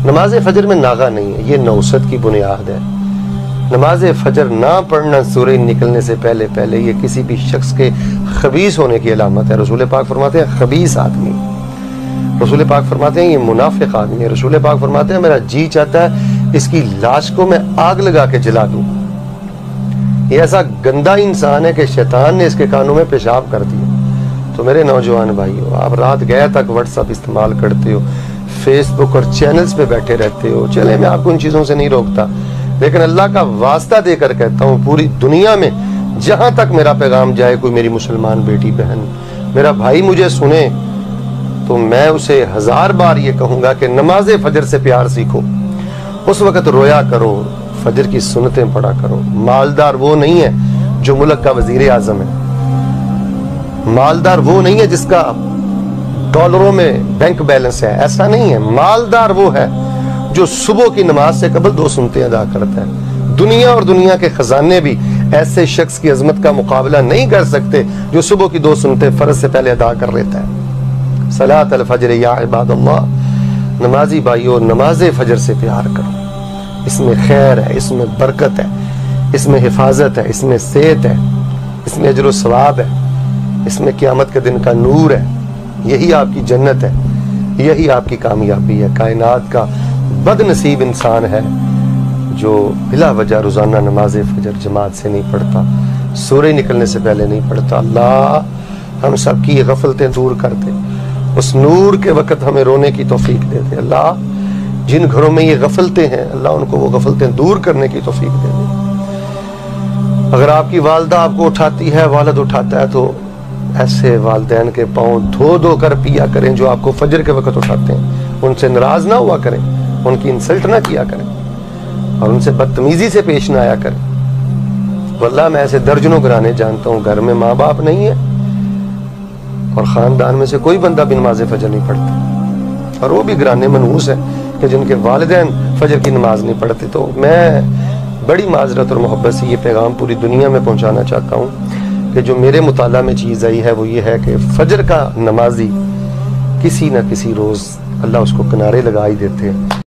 नमाज फजर में नागा नहीं है, ये नौसत की बुनियाद है। नमाज फजर ना पढ़ना सूरज निकलने से पहले पहले ये किसी भी शख्स के खबीस होने की अलामत है। रसूल पाक फरमाते हैं खबीस आदमी, रसूल पाक फरमाते हैं ये मुनाफिक आदमी है। रसूल पाक फरमाते हैं मेरा जी चाहता है इसकी लाश को मैं आग लगा के जला दूं। ये ऐसा गंदा इंसान है कि शैतान ने इसके कानों में पेशाब कर दिया। तो मेरे नौजवान भाइयों, आप रात गए तक व्हाट्सएप इस्तेमाल करते हो, फेसबुक और चैनल्स पे बैठे रहते हो। चले, मैं आपको उन चीज़ों से नहीं रोकता, लेकिन अल्लाह का वास्ता देकर कहता हूँ पूरी दुनिया में जहाँ तक मेरा पैगाम जाए, कोई मेरी मुसलमान बेटी बहन मेरा भाई मुझे सुने, तो मैं उसे 1000 बार ये कहूँगा कि नमाज फजर से प्यार सीखो। उस वक़्त रोया करो, फजर की सुन्नतें पढ़ा करो। मालदार वो नहीं है जो मुल्क का वजीर आजम है, मालदार वो नहीं है जिसका डॉलरों में बैंक बैलेंस है, ऐसा नहीं है। मालदार वो है जो सुबह की नमाज से कबल 2 सुन्नतें अदा करता है। दुनिया और दुनिया के खजाने भी ऐसे शख्स की अजमत का मुकाबला नहीं कर सकते जो सुबह की 2 सुन्नतें फर्ज से पहले अदा कर लेता है। सलात अल फजर या इबादल्लाह, नमाजी भाइयों नमाज फजर से प्यार करो। इसमें खैर है, इसमें बरकत है, इसमें हिफाजत है, इसमें सेहत है, इसमें अजर व सवाब है, इसमें क़यामत के दिन का नूर है। यही आपकी जन्नत है, यही आपकी कामयाबी है। कायनात का बदनसीब इंसान है जो बिला वजह रोज़ाना नमाज फजर जमात से नहीं पढ़ता, सूरज निकलने से पहले नहीं पढ़ता। अल्लाह हम सब की गफलतें दूर कर दे, उस नूर के वक़्त हमें रोने की तौफीक दे दे। अल्लाह जिन घरों में ये गफलतें हैं, अल्लाह उनको वो गफलतें दूर करने की तौफीक दे दे। अगर आपकी वालदा आपको उठाती है, वालिद उठाता है, तो ऐसे वालिदैन के पाँव धो धो कर पिया करें जो आपको फजर के वक़्त उठाते हैं। उनसे नाराज ना हुआ करें, उनकी इंसल्ट ना किया करें और उनसे बदतमीजी से पेश ना आया करें। वल्लाह मैं ऐसे दर्जनों घराने जानता हूँ, घर में माँ बाप नहीं है और ख़ानदान में से कोई बंदा भी नमाज फजर नहीं पढ़ता, और वो भी घराने मनहूस है कि जिनके वालिदैन फजर की नमाज नहीं पढ़ते। तो मैं बड़ी माजरत और मोहब्बत से ये पैगाम पूरी दुनिया में पहुँचाना चाहता हूँ कि जो मेरे मुताला में चीज़ आई है वो ये है कि फजर का नमाजी किसी न किसी रोज़ अल्लाह उसको किनारे लगा ही देते हैं।